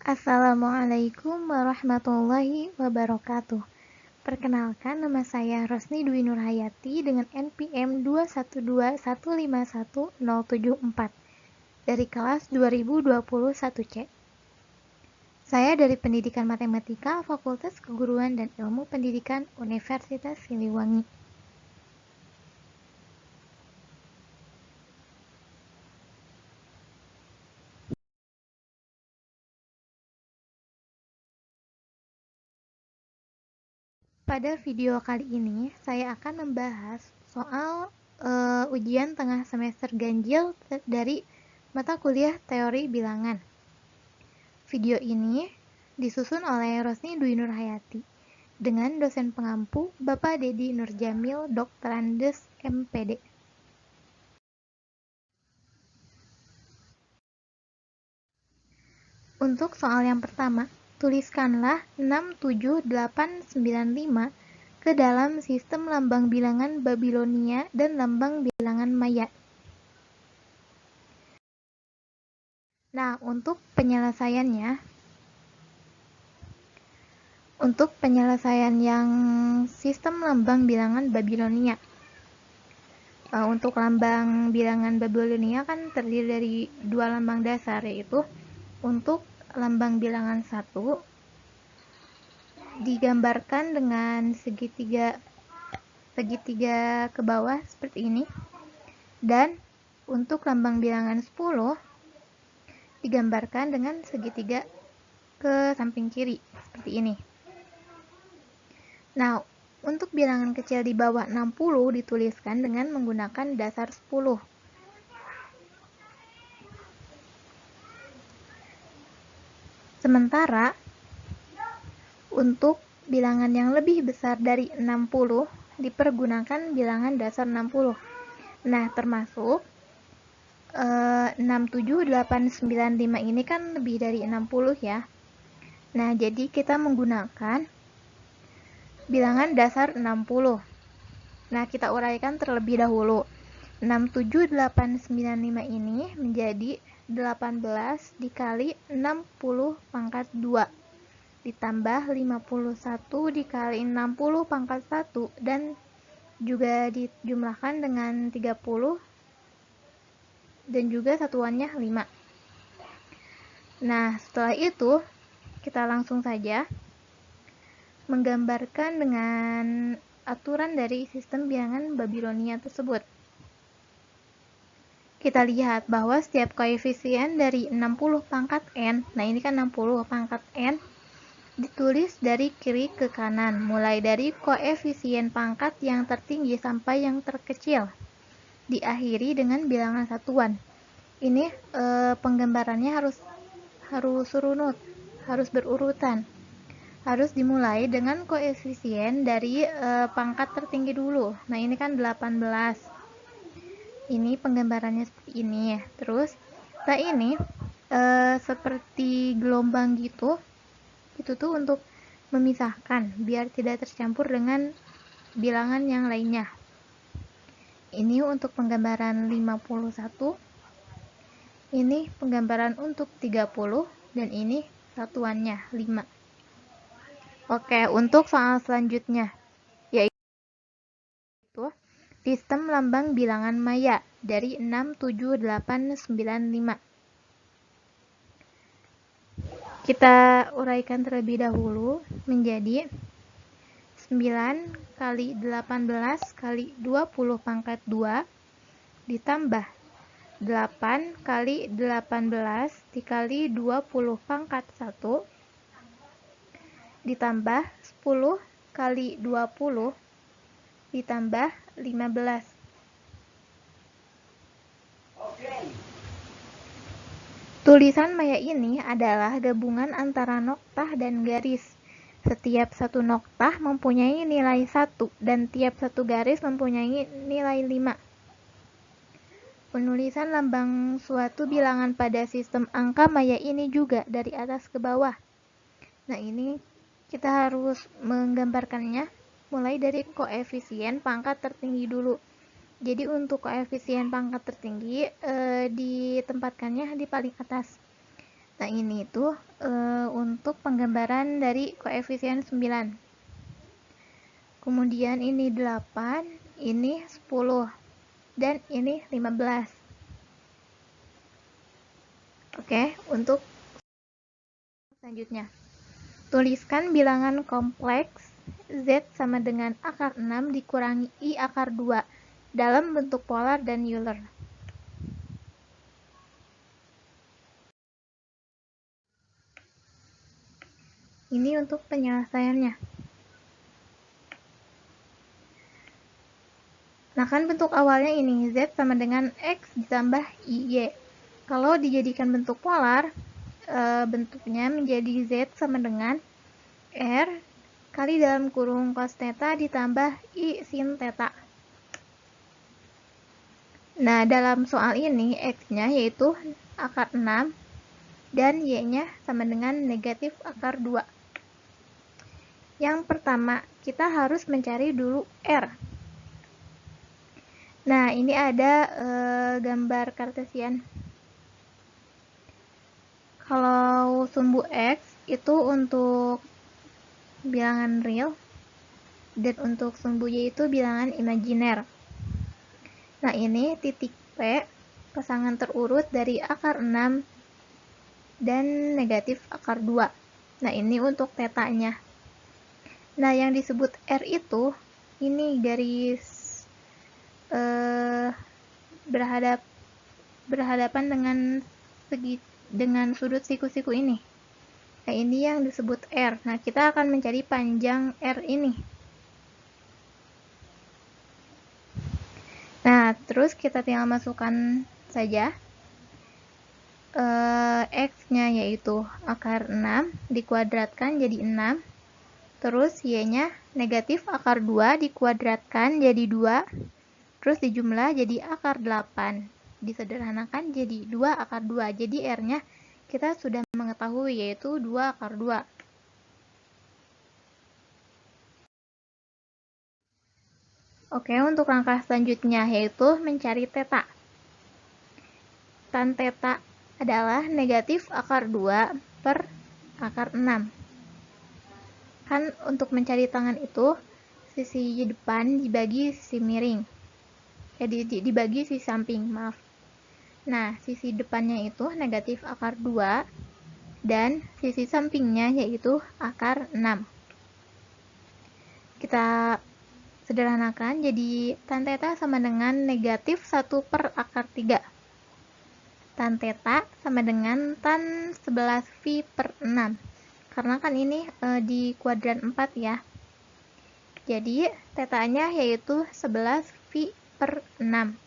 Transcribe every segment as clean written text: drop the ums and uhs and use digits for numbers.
Assalamualaikum warahmatullahi wabarakatuh. Perkenalkan, nama saya Rosni Dwi Nurhayati dengan NPM 212151074 dari kelas 2021C. Saya dari Pendidikan Matematika, Fakultas Keguruan dan Ilmu Pendidikan Universitas Siliwangi. Pada video kali ini, saya akan membahas soal ujian tengah semester ganjil dari mata kuliah teori bilangan. Video ini disusun oleh Rosni Dwi Nurhayati dengan dosen pengampu Bapak Dedi Nurjamil, Doktorandes MPD. Untuk soal yang pertama, tuliskanlah 67895 ke dalam sistem lambang bilangan Babilonia dan lambang bilangan Maya. Nah, untuk penyelesaian yang sistem lambang bilangan Babilonia. Untuk lambang bilangan Babilonia kan terdiri dari dua lambang dasar, yaitu untuk lambang bilangan 1 digambarkan dengan segitiga ke bawah seperti ini, dan untuk lambang bilangan 10 digambarkan dengan segitiga ke samping kiri seperti ini. Nah, untuk bilangan kecil di bawah 60 dituliskan dengan menggunakan dasar 10. Sementara untuk bilangan yang lebih besar dari 60 dipergunakan bilangan dasar 60. Nah, termasuk 67895 ini kan lebih dari 60 ya. Nah, jadi kita menggunakan bilangan dasar 60. Nah, kita uraikan terlebih dahulu. 67895 ini menjadi 18 dikali 60 pangkat 2 ditambah 51 dikali 60 pangkat 1 dan juga dijumlahkan dengan 30 dan juga satuannya 5. Nah, setelah itu kita langsung saja menggambarkan dengan aturan dari sistem bilangan Babilonia tersebut. Kita lihat bahwa setiap koefisien dari 60 pangkat n, nah ini kan 60 pangkat n, ditulis dari kiri ke kanan, mulai dari koefisien pangkat yang tertinggi sampai yang terkecil, diakhiri dengan bilangan satuan. Ini penggambarannya harus runut, harus berurutan. Harus dimulai dengan koefisien dari pangkat tertinggi dulu. Nah, ini kan 18. Ini penggambarannya seperti ini ya. Terus, nah ini seperti gelombang gitu. Itu tuh untuk memisahkan biar tidak tercampur dengan bilangan yang lainnya. Ini untuk penggambaran 51. Ini penggambaran untuk 30 dan ini satuannya 5. Oke, untuk soal selanjutnya yaitu sistem lambang bilangan Maya dari 67895. Kita uraikan terlebih dahulu menjadi 9 kali 18 kali 20 pangkat 2 ditambah 8 kali 18 dikali 20 pangkat 1 ditambah 10 kali 20 ditambah 15. Tulisan Maya ini adalah gabungan antara noktah dan garis. Setiap satu noktah mempunyai nilai 1 dan tiap satu garis mempunyai nilai 5. Penulisan lambang suatu bilangan pada sistem angka Maya ini juga dari atas ke bawah. Nah, ini kita harus menggambarkannya mulai dari koefisien pangkat tertinggi dulu. Jadi untuk koefisien pangkat tertinggi ditempatkannya di paling atas. Nah, ini itu untuk penggambaran dari koefisien 9. Kemudian ini 8, ini 10, dan ini 15. Oke, untuk selanjutnya. Tuliskan bilangan kompleks Z sama dengan akar 6 dikurangi I akar 2 dalam bentuk polar dan Euler. Ini untuk penyelesaiannya. Nah, kan bentuk awalnya ini, Z sama dengan X ditambah IY. Kalau dijadikan bentuk polar, bentuknya menjadi Z sama dengan R kali dalam kurung cos theta ditambah I sin theta. Nah, dalam soal ini, X-nya yaitu akar 6 dan Y-nya sama dengan negatif akar 2. Yang pertama, kita harus mencari dulu R. Nah, ini ada gambar kartesian. Kalau sumbu X itu untuk bilangan real, dan untuk sumbu Y itu bilangan imajiner. Nah, ini titik P, pasangan terurut dari akar 6 dan negatif akar 2. Nah, ini untuk tetanya. Nah, yang disebut R itu ini garis berhadapan dengan sudut siku-siku ini. Nah, ini yang disebut R. Nah, kita akan mencari panjang R ini. Nah, terus kita tinggal masukkan saja X-nya yaitu akar 6 dikuadratkan jadi 6. Terus Y-nya negatif akar 2 dikuadratkan jadi 2. Terus dijumlah jadi akar 8. Disederhanakan jadi 2 akar 2. Jadi R-nya kita sudah mengetahui yaitu 2 akar 2. Oke, untuk langkah selanjutnya yaitu mencari theta. Tan theta adalah negatif akar 2 per akar 6. Kan untuk mencari tangan itu sisi depan dibagi sisi miring. Dibagi sisi samping, maaf. Nah, sisi depannya itu negatif akar 2 dan sisi sampingnya yaitu akar 6. Kita sederhanakan jadi tan theta sama dengan negatif 1 per akar 3. Tan theta sama dengan tan 11 phi per 6. Karena kan ini di kuadran 4 ya. Jadi tetanya yaitu 11 phi per 6.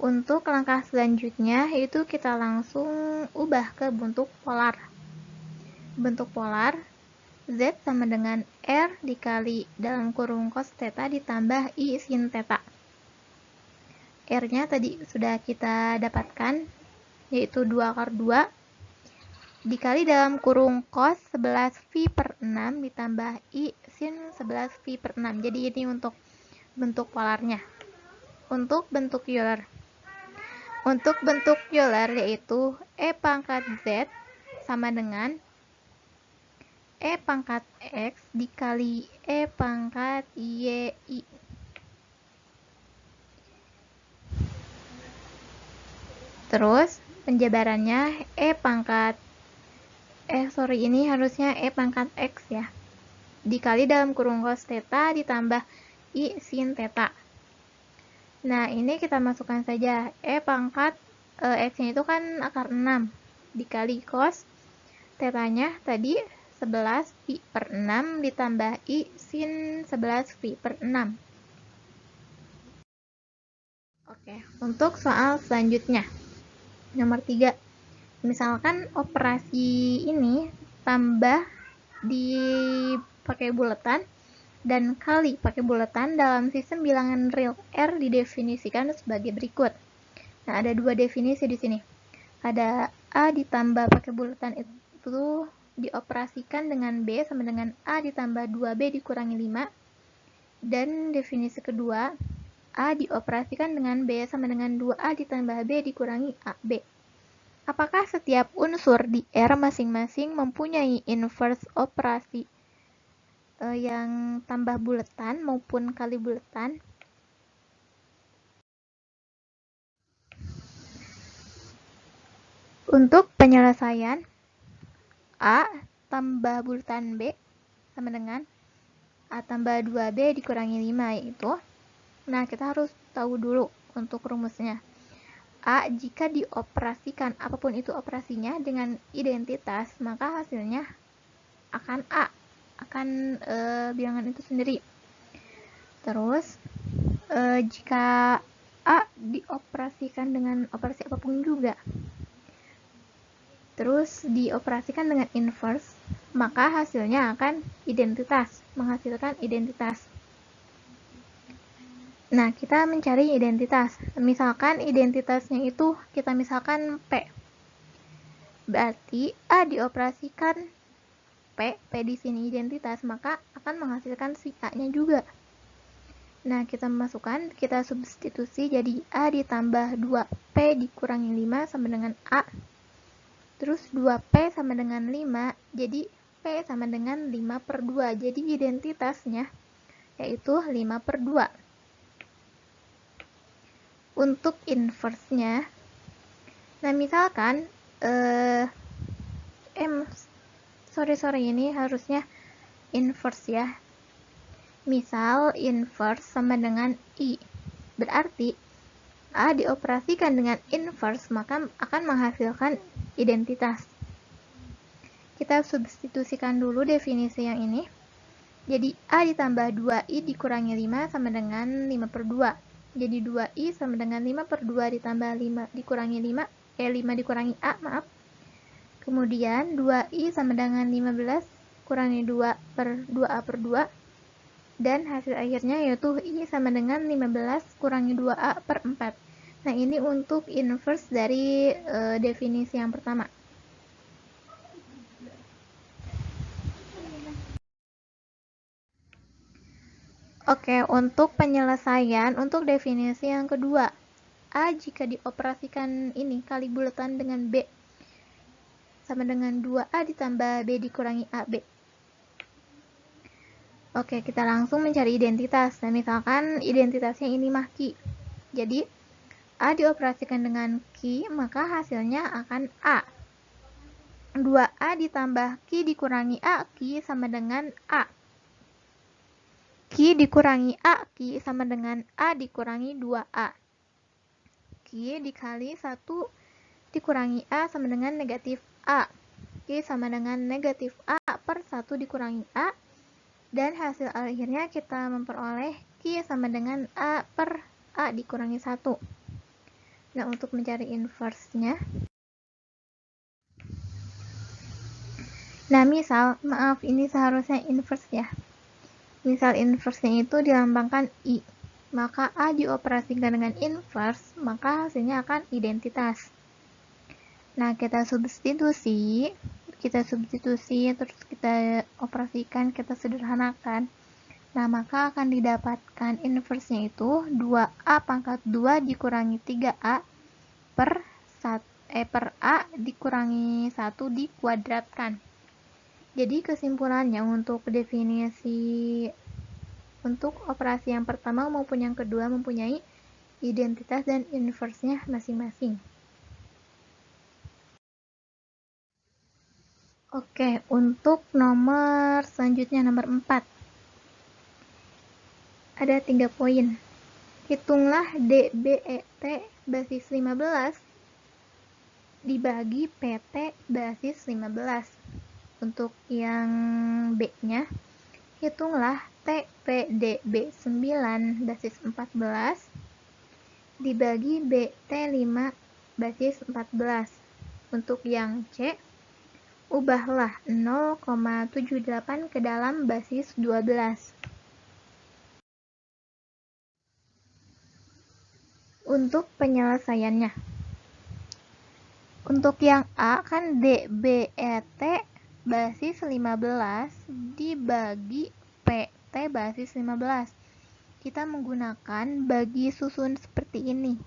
Untuk langkah selanjutnya yaitu kita langsung ubah ke bentuk polar. Bentuk polar Z sama dengan R dikali dalam kurung cos theta ditambah I sin theta. R-nya tadi sudah kita dapatkan yaitu 2 akar 2 dikali dalam kurung cos 11 phi per 6 ditambah I sin 11 phi per 6. Jadi ini untuk bentuk polarnya. Untuk bentuk Euler. Untuk bentuk Euler yaitu E pangkat Z sama dengan E pangkat X dikali E pangkat YI. Terus penjabarannya ini harusnya E pangkat X ya. Dikali dalam kurung cos theta ditambah I sin theta. Nah, ini kita masukkan saja. E pangkat X-nya itu kan akar 6. Dikali cos theta-nya tadi 11 pi per 6 ditambah I sin 11 pi per 6. Oke, untuk soal selanjutnya. Nomor 3. Misalkan operasi ini tambah dipakai buletan dan kali pakai buletan dalam sistem bilangan real R didefinisikan sebagai berikut. Nah, ada dua definisi di sini. Ada A ditambah pakai buletan itu dioperasikan dengan B sama dengan A ditambah 2B dikurangi 5. Dan definisi kedua, A dioperasikan dengan B sama dengan 2A ditambah B dikurangi AB. Apakah setiap unsur di R masing-masing mempunyai inverse operasi yang tambah buletan maupun kali buletan? Untuk penyelesaian, A tambah buletan B sama dengan A tambah 2B dikurangi 5, yaitu, nah kita harus tahu dulu untuk rumusnya. A jika dioperasikan apapun itu operasinya dengan identitas, maka hasilnya akan A, akan bilangan itu sendiri. Terus jika A dioperasikan dengan operasi apapun juga, terus dioperasikan dengan inverse, maka hasilnya akan identitas, menghasilkan identitas. Nah, kita mencari identitas. Misalkan identitasnya itu kita misalkan P. Berarti A dioperasikan P di sini identitas, maka akan menghasilkan si A-nya juga. Nah, kita masukkan, kita substitusi jadi A ditambah 2P dikurangi 5 sama dengan A. Terus 2P sama dengan 5, jadi P sama dengan 5/2. Jadi identitasnya yaitu 5/2. Untuk inverse-nya, nah misalkan sorry ini harusnya inverse ya. Misal inverse sama dengan I, berarti A dioperasikan dengan inverse maka akan menghasilkan identitas. Kita substitusikan dulu definisi yang ini. Jadi A ditambah 2I dikurangi 5 sama dengan 5/2. Jadi 2I sama dengan 5/2 ditambah 5 dikurangi 5, 5 dikurangi A, maaf. Kemudian 2I sama dengan 15 kurangi 2/2A/2. Dan hasil akhirnya yaitu I sama dengan 15 kurangi 2A/4. Nah, ini untuk inverse dari definisi yang pertama. Oke, untuk penyelesaian, untuk definisi yang kedua, A jika dioperasikan ini kali buletan dengan B sama dengan 2A ditambah B dikurangi AB. Oke, kita langsung mencari identitas. Nah, misalkan identitasnya ini mah Q. Jadi, A dioperasikan dengan Q, maka hasilnya akan A. 2A ditambah Q dikurangi A, Q sama dengan A. Q dikurangi A, Q sama dengan A dikurangi 2A. Q dikali 1 dikurangi A sama dengan negatif A. Q sama dengan negatif A/1 dikurangi A. Dan hasil akhirnya kita memperoleh Q sama dengan A/A dikurangi 1. Nah, untuk mencari inverse-nya, nah misal, maaf ini seharusnya inverse ya. Misal inverse-nya itu dilambangkan I, maka A dioperasikan dengan inverse, maka hasilnya akan identitas. Nah, kita substitusi, terus kita operasikan, kita sederhanakan. Nah, maka akan didapatkan inverse-nya itu 2A/2 dikurangi 3A per A dikurangi 1 dikuadratkan. Jadi kesimpulannya untuk definisi untuk operasi yang pertama maupun yang kedua mempunyai identitas dan inverse-nya masing-masing. Oke, untuk nomor selanjutnya, nomor 4. Ada 3 poin. Hitunglah DBET basis 15 dibagi PT basis 15. Untuk yang B-nya, hitunglah TPDB 9 basis 14 dibagi BT5 basis 14. Untuk yang C, ubahlah 0,78 ke dalam basis 12. Untuk penyelesaiannya, untuk yang A kan DBET basis 15 dibagi PT basis 15. Kita menggunakan bagi susun seperti ini.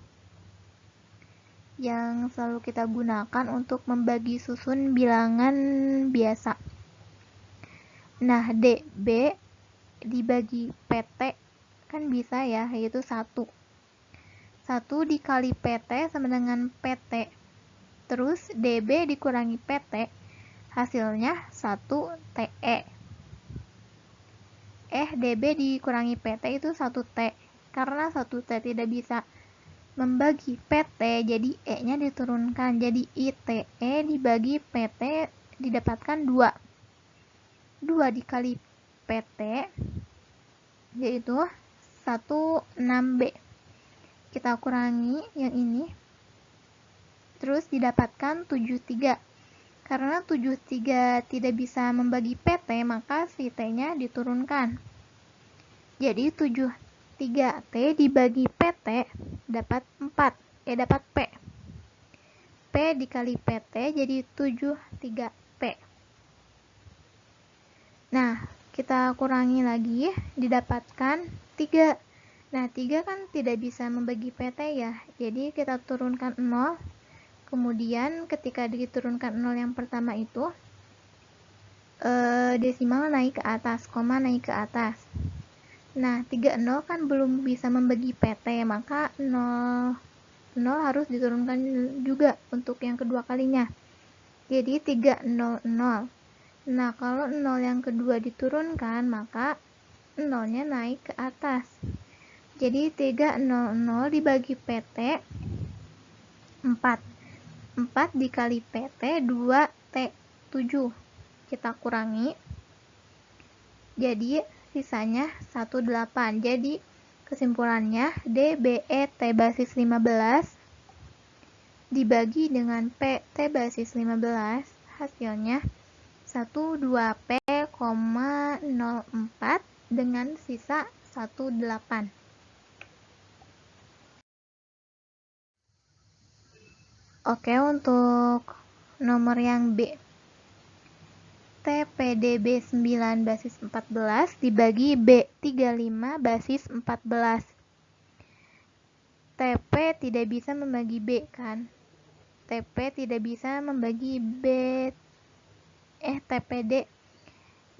yang selalu kita gunakan untuk membagi susun bilangan biasa. Nah, DB dibagi PT kan bisa ya, yaitu 1. 1 dikali PT sama dengan PT. Terus DB dikurangi PT, hasilnya 1 TE. DB dikurangi PT itu 1 T. Karena 1 T tidak bisa membagi PT, jadi E-nya diturunkan. Jadi ITE dibagi PT didapatkan 2. 2 dikali PT yaitu 16B. Kita kurangi yang ini. Terus didapatkan 73. Karena 73 tidak bisa membagi PT, maka si T-nya diturunkan. Jadi 73T dibagi PT dapat 4. Dapat P. P dikali PT jadi 73P. Nah, kita kurangi lagi, didapatkan 3. Nah, 3 kan tidak bisa membagi PT ya. Jadi kita turunkan 0. Kemudian ketika diturunkan 0 yang pertama itu, desimal naik ke atas, koma naik ke atas. Nah, 30 kan belum bisa membagi PT, maka 0 harus diturunkan juga untuk yang kedua kalinya. Jadi 300. Nah, kalau 0 yang kedua diturunkan, maka 0-nya naik ke atas. Jadi 300 dibagi PT 4. 4 dikali PT 2T7. Kita kurangi. Jadi sisanya 18. Jadi kesimpulannya DBE T basis 15 dibagi dengan P T basis 15 hasilnya 12P,04 dengan sisa 18. Oke, untuk nomor yang B, TPDB 9 basis 14 dibagi B35 basis 14. TP tidak bisa membagi B kan? TP tidak bisa membagi B. TPD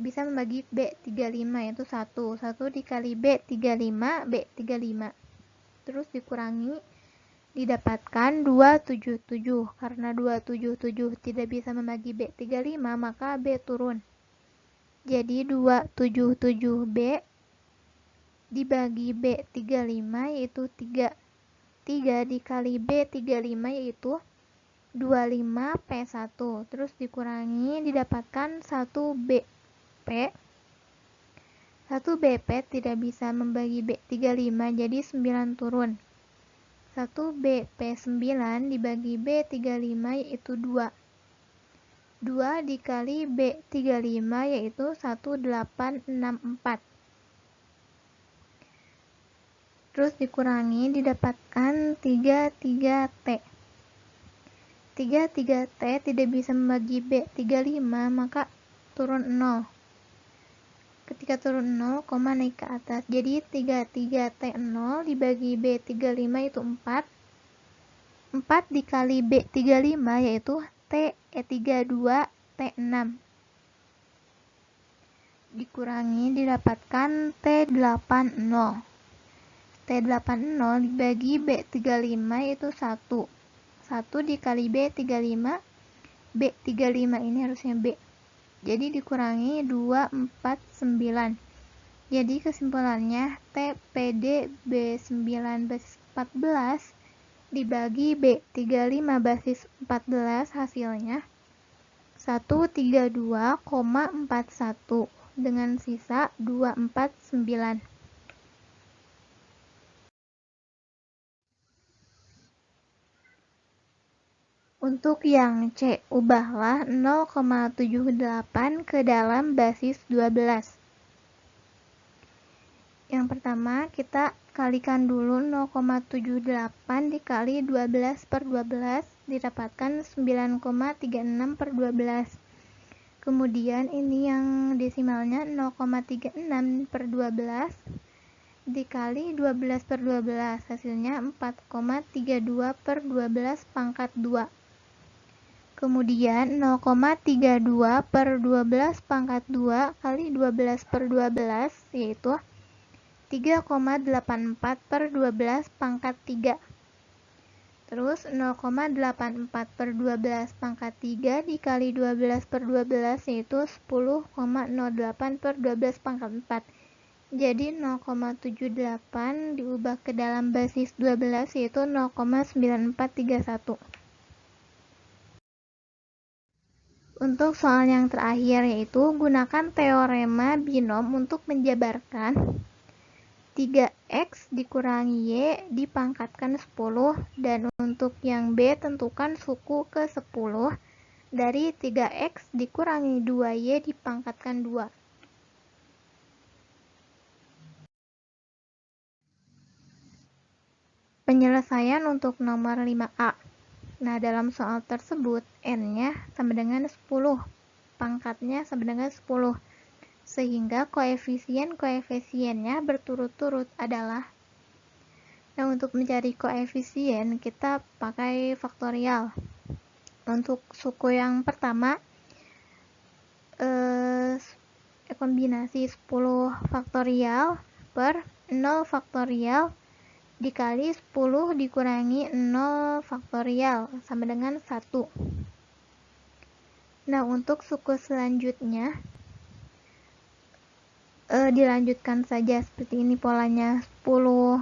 bisa membagi B35 yaitu 1. 1 dikali B35, B35. Terus dikurangi, didapatkan 277. Karena 277 tidak bisa membagi B35, maka B turun. Jadi 277B dibagi B35 yaitu 3. 3 dikali B35 yaitu 25P1. Terus dikurangi, didapatkan 1BP. 1BP tidak bisa membagi B35, jadi 9 turun. 1BP9 dibagi B35 yaitu 2. 2 dikali B35 yaitu 1864. Terus dikurangi, didapatkan 33T. 33T tidak bisa membagi B35, maka turun 0. Ketika turun 0, koma naik ke atas. Jadi 33T0 dibagi B35 itu 4. 4 dikali B35 yaitu T32T6. Dikurangi, didapatkan T80. T80 dibagi B35 itu 1. 1 dikali B35, B35 ini harusnya B. Jadi dikurangi 249. Jadi kesimpulannya TPD B9 basis 14 dibagi B35 basis 14 hasilnya 132,41 dengan sisa 249. Untuk yang C, ubahlah 0,78 ke dalam basis 12. Yang pertama, kita kalikan dulu 0,78 dikali 12 per 12, didapatkan 9,36 per 12. Kemudian ini yang desimalnya 0,36 per 12, dikali 12 per 12, hasilnya 4,32 per 12 pangkat 2. Kemudian 0,32 per 12 pangkat 2 kali 12 per 12, yaitu 3,84 per 12 pangkat 3. Terus 0,84 per 12 pangkat 3 dikali 12 per 12, yaitu 10,08 per 12 pangkat 4. Jadi 0,78 diubah ke dalam basis 12, yaitu 0,9431. Untuk soal yang terakhir, yaitu gunakan teorema binom untuk menjabarkan 3x dikurangi y dipangkatkan 10, dan untuk yang B tentukan suku ke 10 dari 3x dikurangi 2y dipangkatkan 2. Penyelesaian untuk nomor 5A. Nah, dalam soal tersebut n-nya sama dengan 10, pangkatnya sama dengan 10. Sehingga koefisien-koefisiennya berturut-turut adalah, nah untuk mencari koefisien kita pakai faktorial. Untuk suku yang pertama kombinasi 10 faktorial per 0 faktorial dikali 10 dikurangi 0 faktorial sama dengan 1. Nah, untuk suku selanjutnya dilanjutkan saja seperti ini polanya, 10, 0,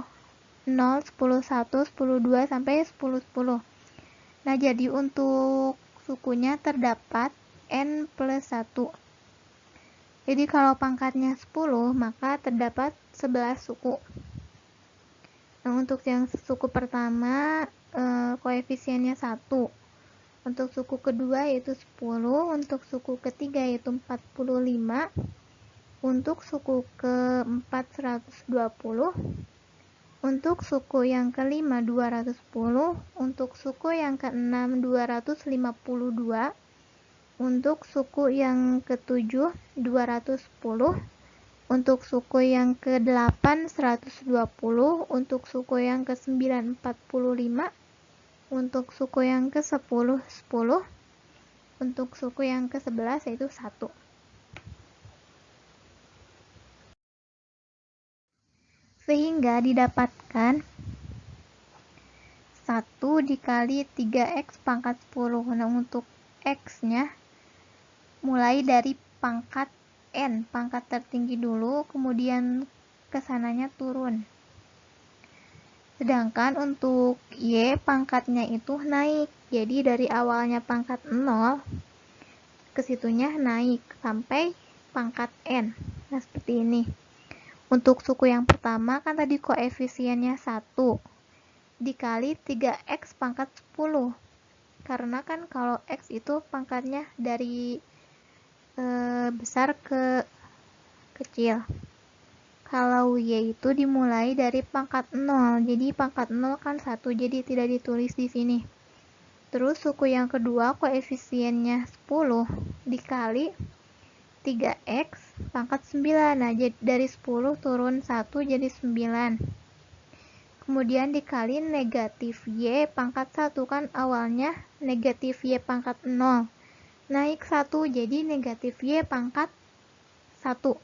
10, 1, 10, 2, sampai 10, 10. Nah, jadi untuk sukunya terdapat n plus 1. Jadi kalau pangkatnya 10, maka terdapat 11 suku. Nah, untuk yang suku pertama, koefisiennya 1. Untuk suku kedua yaitu 10, untuk suku ketiga yaitu 45, untuk suku keempat 120, untuk suku yang kelima 210, untuk suku yang keenam 252, untuk suku yang ketujuh 210, untuk suku yang ke-8 120, untuk suku yang ke-9 45, untuk suku yang ke-10 10, untuk suku yang ke-11 yaitu 1. Sehingga didapatkan 1 dikali 3x pangkat 10. Nah, untuk x-nya mulai dari pangkat n, pangkat tertinggi dulu, kemudian kesananya turun. Sedangkan untuk y pangkatnya itu naik. Jadi dari awalnya pangkat 0 ke situnya naik sampai pangkat n. Nah, seperti ini. Untuk suku yang pertama kan tadi koefisiennya 1 dikali 3x pangkat 10. Karena kan kalau x itu pangkatnya dari besar ke kecil. Kalau y itu dimulai dari pangkat 0. Jadi pangkat 0 kan 1, jadi tidak ditulis di sini. Terus suku yang kedua koefisiennya 10 dikali 3x pangkat 9. Nah, dari 10 turun 1 jadi 9. Kemudian dikali negatif y pangkat 1, kan awalnya negatif y pangkat 0. Naik 1 jadi negatif y pangkat 1.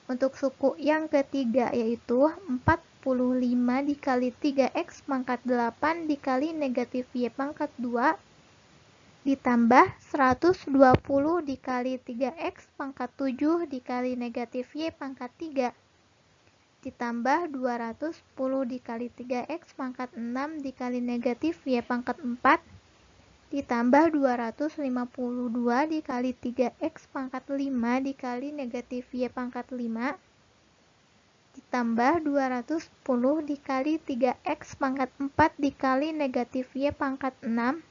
Untuk suku yang ketiga yaitu 45 dikali 3x pangkat 8 dikali negatif y pangkat 2 ditambah 120 dikali 3x pangkat 7 dikali negatif y pangkat 3 ditambah 210 dikali 3x pangkat 6 dikali negatif y pangkat 4 ditambah 252 dikali 3x pangkat 5 dikali negatif y pangkat 5 ditambah 210 dikali 3x pangkat 4 dikali negatif y pangkat 6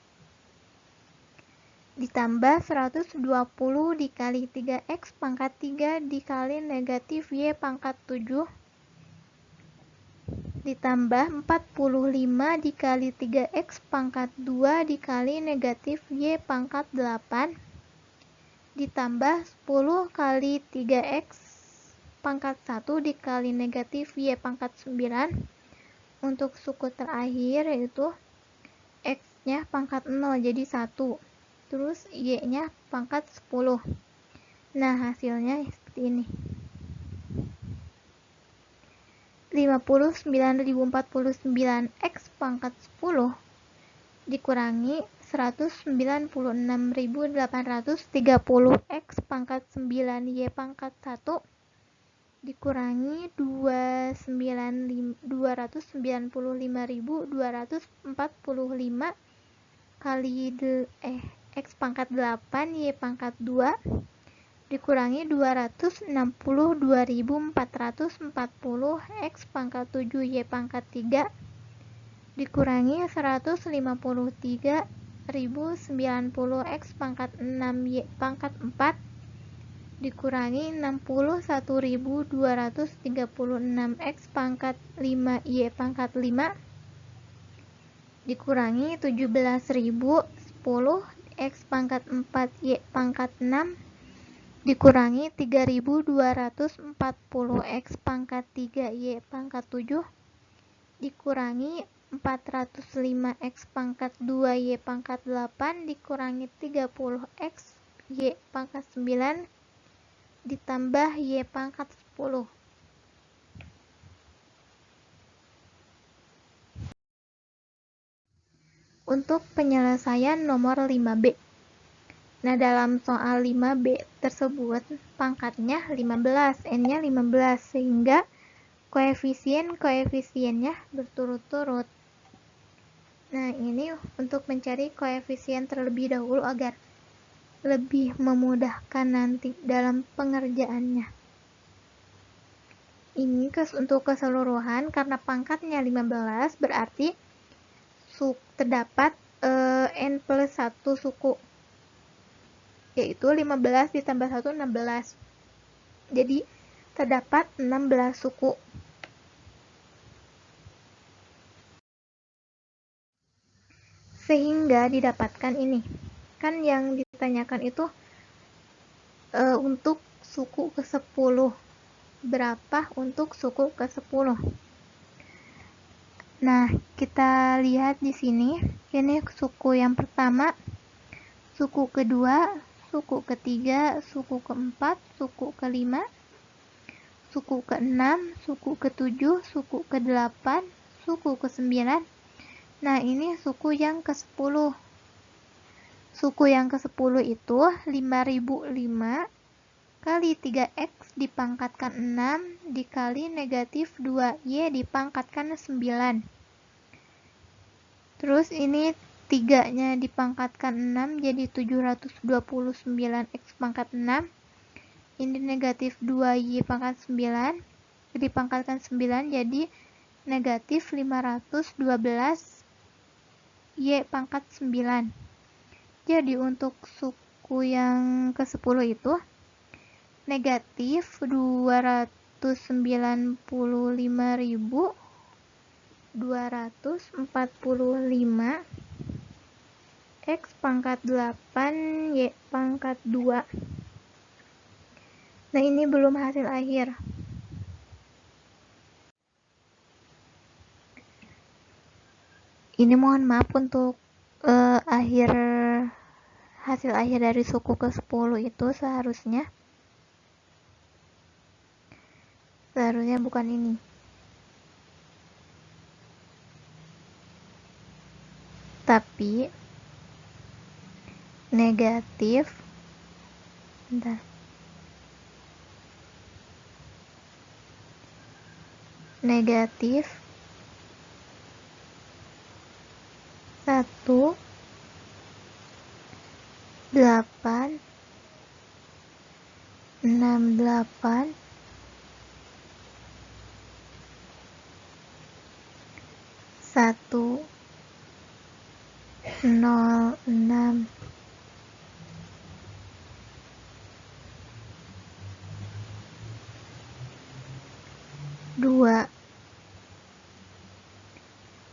ditambah 120 dikali 3x pangkat 3 dikali negatif y pangkat 7 ditambah 45 dikali 3x pangkat 2 dikali negatif y pangkat 8 ditambah 10 kali 3x pangkat 1 dikali negatif Y pangkat 9. Untuk suku terakhir yaitu X-nya pangkat 0 jadi 1. Terus Y-nya pangkat 10. Nah, hasilnya seperti ini. 59.049 X pangkat 10 dikurangi 196.830 X pangkat 9 Y pangkat 1 dikurangi 295.245 kali X pangkat 8 Y pangkat 2 dikurangi 262.440 X pangkat 7 Y pangkat 3 dikurangi 153.090 X pangkat 6 Y pangkat 4 dikurangi 61.236 X pangkat 5 Y pangkat 5 dikurangi 17.010 X pangkat 4 Y pangkat 6 dikurangi 3.240 X pangkat 3 Y pangkat 7 dikurangi 405 X pangkat 2 Y pangkat 8 dikurangi 30 X Y pangkat 9 ditambah Y pangkat 10. Untuk penyelesaian nomor 5B. Nah, dalam soal 5B tersebut pangkatnya 15, N-nya 15, sehingga koefisien-koefisiennya berturut-turut. Nah, ini untuk mencari koefisien terlebih dahulu agar lebih memudahkan nanti dalam pengerjaannya. Ini untuk keseluruhan karena pangkatnya 15 berarti terdapat N plus 1 suku, yaitu 15 ditambah 1, 16. Jadi terdapat 16 suku. Sehingga didapatkan ini. Kan yang ditanyakan itu untuk suku ke-10. Berapa untuk suku ke-10? Nah, kita lihat di sini. Ini suku yang pertama, suku kedua, suku ketiga, suku keempat, suku kelima, suku keenam, suku ketujuh, suku ke-8, suku ke-9. Nah, ini suku yang ke-10. Suku yang ke-10 itu 5.005 kali 3X dipangkatkan 6 dikali negatif 2Y dipangkatkan 9. Terus ini 3-nya dipangkatkan 6 jadi 729 X pangkat 6. Ini negatif 2Y pangkat 9 dipangkatkan 9 jadi negatif 512 Y pangkat 9. Jadi untuk suku yang ke-10 itu negatif 295.245 X pangkat 8 Y pangkat 2. Nah, ini belum hasil akhir. Ini mohon maaf untuk hasil akhir dari suku ke-10 itu seharusnya bukan ini. Tapi negatif negatif 1 8 68 1 0 6 2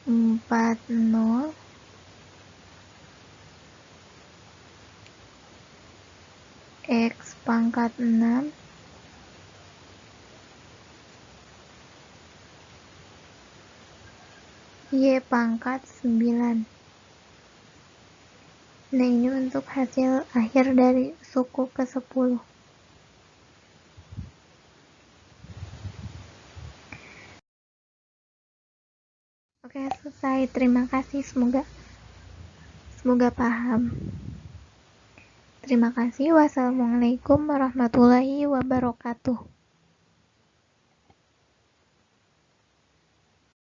4 0 X pangkat 6 Y pangkat 9. Nah, ini untuk hasil akhir dari suku ke-10. Oke, selesai. Terima kasih. Semoga paham. Terima kasih. Wassalamualaikum warahmatullahi wabarakatuh.